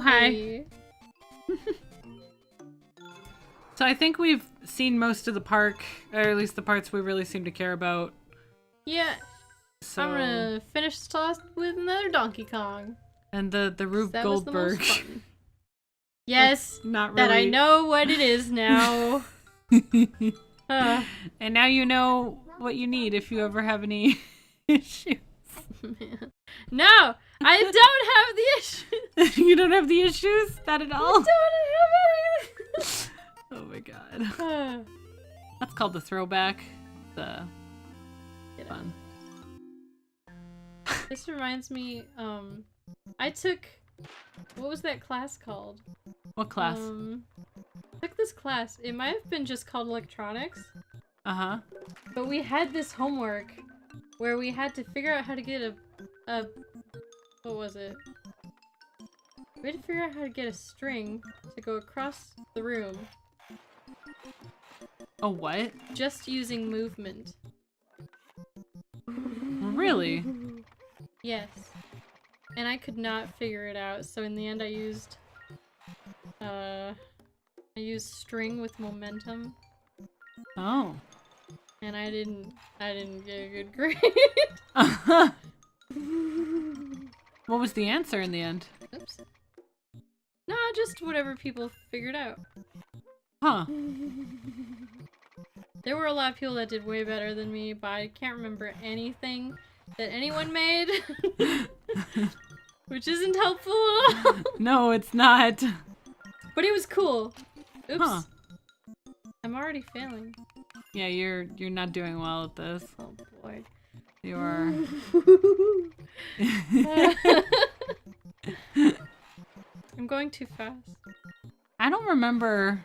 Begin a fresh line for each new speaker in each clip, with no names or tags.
hi.
Hey.
So I think we've seen most of the park, or at least the parts we really seem to care about.
Yeah,
So
I'm gonna finish this off with another Donkey Kong.
and the Rube
That was the
Goldberg.
most fun. Yes,
Not really.
that I know what it is now.
And now you know what you need if you ever have any issues.
No, I don't have the issues.
You don't have the issues? Not at all?
I don't have
Oh my god.
any.
That's called the throwback. The
Get
fun.
This reminds me, I took, what was that class called?
What class?
I took this class. It might have been just called electronics.
Uh-huh.
But we had this homework where we had to figure out how to get a what was it? We had to figure out how to get a string to go across the room
Oh, what?
just using movement.
Really?
Yes. And I could not figure it out, so in the end I used string with momentum,
Oh.
and I didn't get a good grade.
Uh-huh. What was the answer in the end?
Oops. Nah, just whatever people figured out.
Huh.
There were a lot of people that did way better than me, but I can't remember anything that anyone made. Which isn't helpful at all.
No, it's not.
But it was cool. Oops.
Huh.
I'm already failing.
Yeah, you're not doing well at this.
Oh boy.
You are.
I'm going too fast.
I don't remember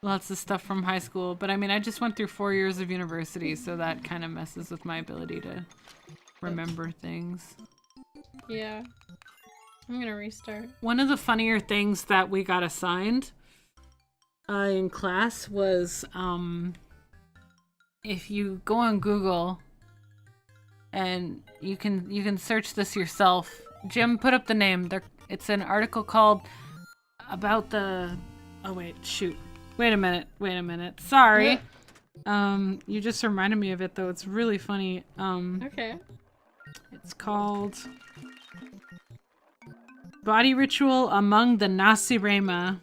lots of stuff from high school, but I mean, I just went through 4 years of university, so that kind of messes with my ability to remember things.
Yeah. I'm gonna restart.
One of the funnier things that we got assigned in class was if you go on Google and you can search this yourself. Jim, put up the name. It's an article called about the. Oh wait, shoot. Wait a minute. Sorry. You just reminded me of it though. It's really funny.
Okay.
It's called Body Ritual Among the Nacirema.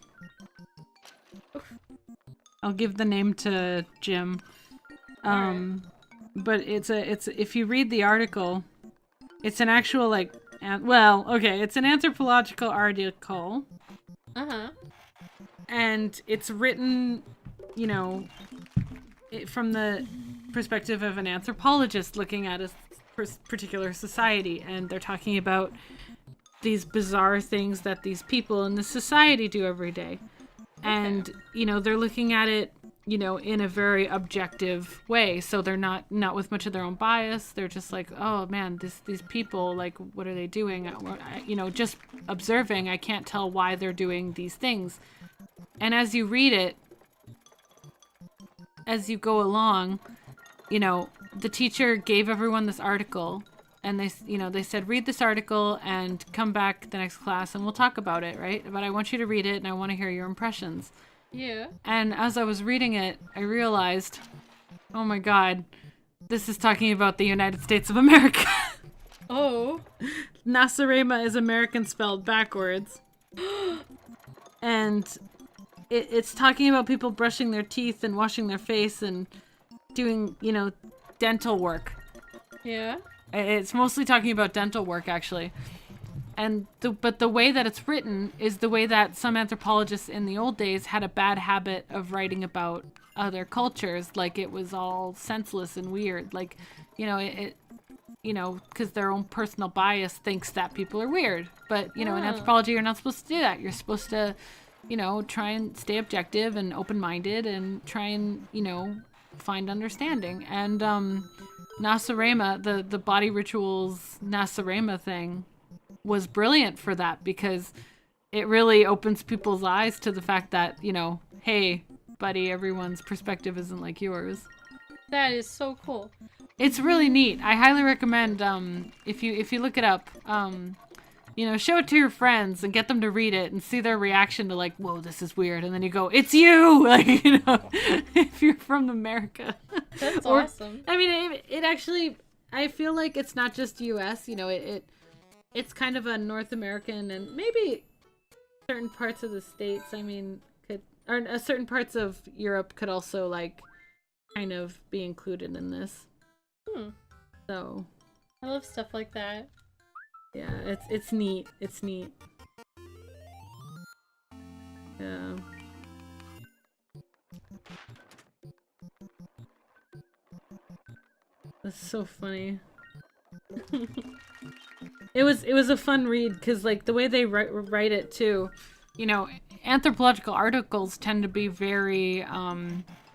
I'll give the name to Jim. But it's if you read the article, it's an actual it's an anthropological article.
Uh-huh.
And it's written, from the perspective of an anthropologist looking at a particular society, and they're talking about these bizarre things that these people in the society do every day. And, they're looking at it, in a very objective way. So they're not with much of their own bias. They're just like, oh man, these people, like, what are they doing? Just observing, I can't tell why they're doing these things. And as you read it, as you go along, the teacher gave everyone this article, and they said, read this article and come back the next class and we'll talk about it, right? But I want you to read it and I want to hear your impressions.
Yeah.
And as I was reading it, I realized, oh my god, this is talking about the United States of America.
Oh.
Nacirema is American spelled backwards. And it's talking about people brushing their teeth and washing their face and doing, dental work.
Yeah.
It's mostly talking about dental work, actually. But the way that it's written is the way that some anthropologists in the old days had a bad habit of writing about other cultures. Like, it was all senseless and weird. Like, because their own personal bias thinks that people are weird. But, in anthropology, you're not supposed to do that. You're supposed to, try and stay objective and open-minded and try and, find understanding. And Nacirema, the body rituals Nacirema thing was brilliant for that, because it really opens people's eyes to the fact that, hey, buddy, everyone's perspective isn't like yours.
That is so cool.
It's really neat. I highly recommend if you look it up. show it to your friends and get them to read it and see their reaction to like, whoa, this is weird. And then you go, it's you! Like, if you're from America.
That's awesome.
I mean, it actually, I feel like it's not just US, it's kind of a North American and maybe certain parts of the States, or certain parts of Europe could also like kind of be included in this. So.
I love stuff like that.
Yeah, it's neat. It's neat. Yeah. That's so funny. It was a fun read because like the way they write it too, anthropological articles tend to be very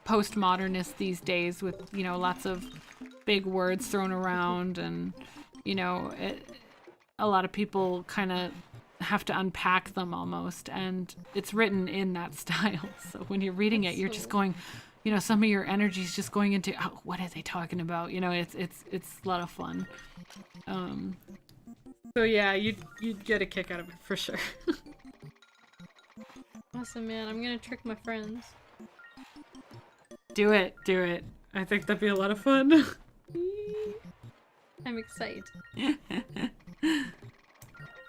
postmodernist these days with lots of big words thrown around and a lot of people kind of have to unpack them almost, and it's written in that style. So when you're reading it, you're just going, some of your energy is just going into, oh, what are they talking about? It's a lot of fun. So yeah, you'd get a kick out of it for sure.
Awesome, man. I'm gonna trick my friends.
Do it. I think that'd be a lot of fun.
I'm excited.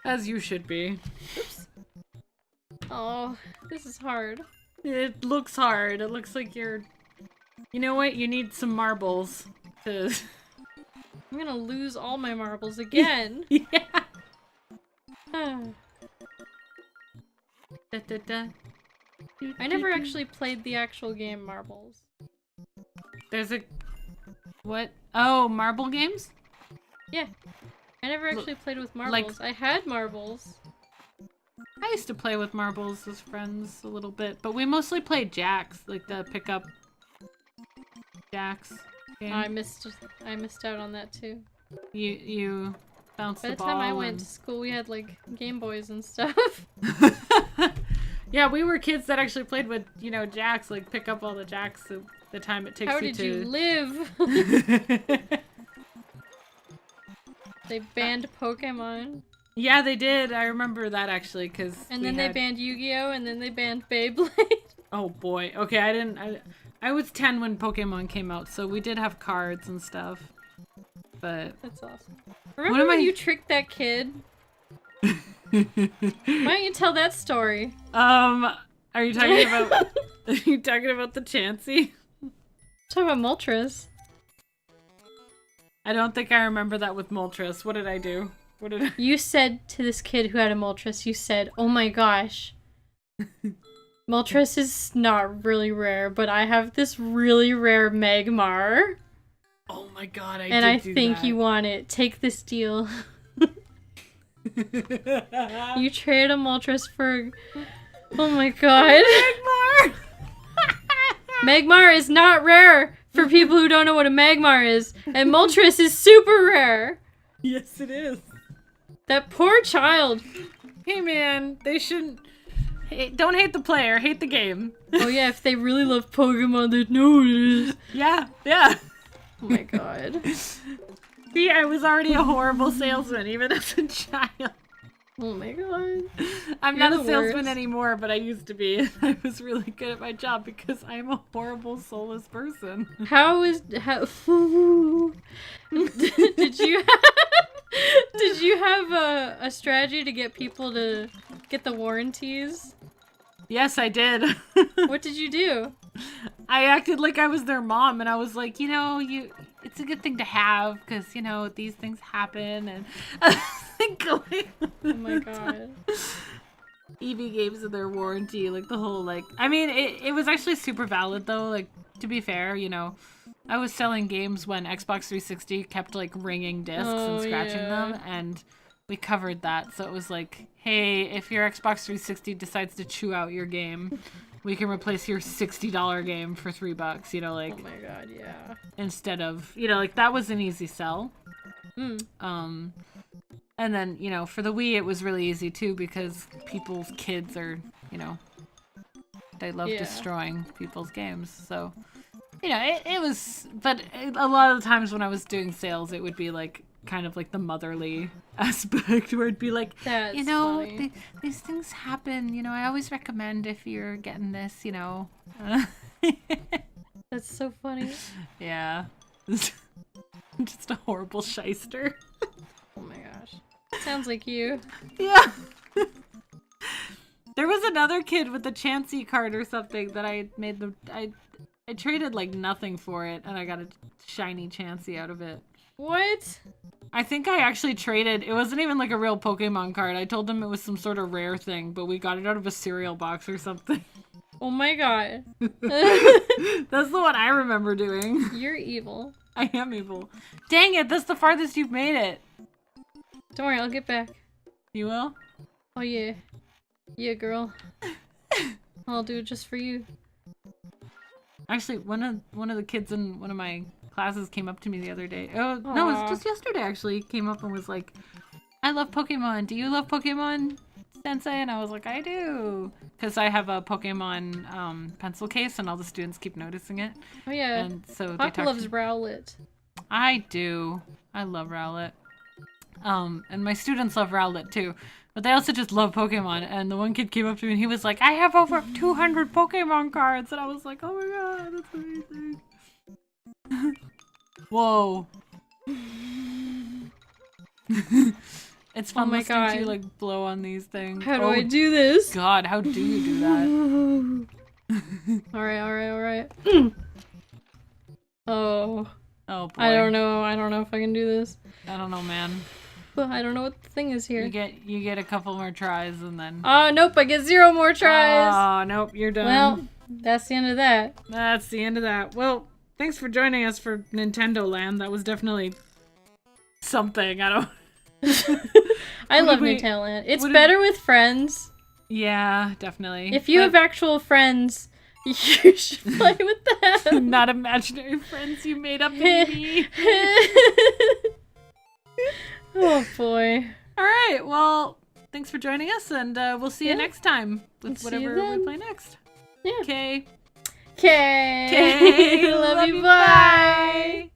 As you should be.
Oops. Oh, this is hard.
It looks hard. It looks like you're... You know what? You need some marbles to...
I'm gonna lose all my marbles again.
Yeah.
I never actually played the actual game Marbles.
There's a... What? Oh, marble games?
Yeah. I never actually played with marbles.
Like...
I had marbles.
I used to play with marbles as friends a little bit, but we mostly played jacks, like the pickup jacks game.
I missed out on that too.
You bounced the ball.
By the time I went to school, we had like Game Boys and stuff.
Yeah, we were kids that actually played with, jacks, like pick up all the jacks the time it takes
How
you
did
to...
you live? They banned Pokemon.
Yeah, they did. I remember that actually, because
and then they banned Yu-Gi-Oh, and then they banned Beyblade.
Oh boy. Okay, I was 10 when Pokemon came out, so we did have cards and stuff. But
that's awesome. Remember when you tricked that kid? Why don't you tell that story?
Are you talking about the Chansey?
Talk about Moltres.
I don't think I remember that with Moltres. What did I do?
You said to this kid who had a Moltres, you said, "Oh my gosh. Moltres is not really rare, but I have this really rare Magmar.
Oh my god,
and I think you want it. Take this deal." You trade a Moltres for... Oh my god.
Magmar!
Magmar is not rare for people who don't know what a Magmar is. And Moltres is super rare.
Yes, it is.
That poor child.
Hey man, they shouldn't... Don't hate the player, hate the game.
Oh yeah, if they really love Pokemon, they'd know what it is.
Yeah.
Oh my god.
See, I was already a horrible salesman, even as a child.
Oh my god.
I'm not a salesman anymore, but I used to be. I was really good at my job because I'm a horrible, soulless person.
How... Did you have a strategy to get people to get the warranties?
Yes, I did.
What did you do?
I acted like I was their mom, and I was like, it's a good thing to have, because, these things happen, and...
Oh my god.
EV games and their warranty, like, the whole, like... I mean, it was actually super valid, though, like, to be fair, I was selling games when Xbox 360 kept, like, ringing discs and scratching them, and we covered that, so it was like, hey, if your Xbox 360 decides to chew out your game... We can replace your $60 game for $3, like...
Oh my god, yeah.
Instead of, like, that was an easy sell. And then, for the Wii, it was really easy, too, because people's kids are, they love destroying people's games, so... it was... But a lot of the times when I was doing sales, it would be, like, kind of like the motherly aspect where it'd be like,
That's
you know,
funny.
these things happen. You know, I always recommend if you're getting this, you know.
That's so funny.
Yeah. Just a horrible shyster.
Oh my gosh. Sounds like you.
Yeah. There was another kid with a Chansey card or something that I made I traded like nothing for it and I got a shiny Chansey out of it.
What?
I think I actually traded, it wasn't even like a real Pokemon card. I told him it was some sort of rare thing, but we got it out of a cereal box or something.
Oh my god.
That's the one I remember doing.
You're evil.
I am evil. Dang it, that's the farthest you've made it.
Don't worry, I'll get back.
You will?
Oh yeah. Yeah, girl. I'll do it just for you.
Actually, one of the kids in one of my classes came up to me the other day. Oh, no, it was just yesterday actually. Came up and was like, I love Pokemon. Do you love Pokemon, Sensei? And I was like, I do. Because I have a Pokemon pencil case and all the students keep noticing it.
Oh yeah.
And so they
Hawk
talk
loves Rowlet.
I do. I love Rowlet. And my students love Rowlet too. But they also just love Pokemon. And the one kid came up to me and he was like, I have over 200 Pokemon cards. And I was like, oh my god, that's amazing. Whoa. It's fun listening to you like blow on these things.
How do I do this?
God, how do you do that?
Alright. Oh.
Oh boy.
I don't know if I can do this.
I don't know, man.
I don't know what the thing is here.
You get a couple more tries and then.
Oh nope, I get 0 more tries.
Oh nope, you're done.
Well, that's the end of that.
That's the end of that. Well, thanks for joining us for Nintendo Land. That was definitely something. I don't.
I love Nintendo Land. It's better with friends.
Yeah, definitely.
If you have actual friends, you should play with them.
Not imaginary friends you made up in me.
Oh boy.
Alright, well, thanks for joining us, and we'll see you next time with whatever we play next.
Yeah.
Okay.
Okay. Love you, bye.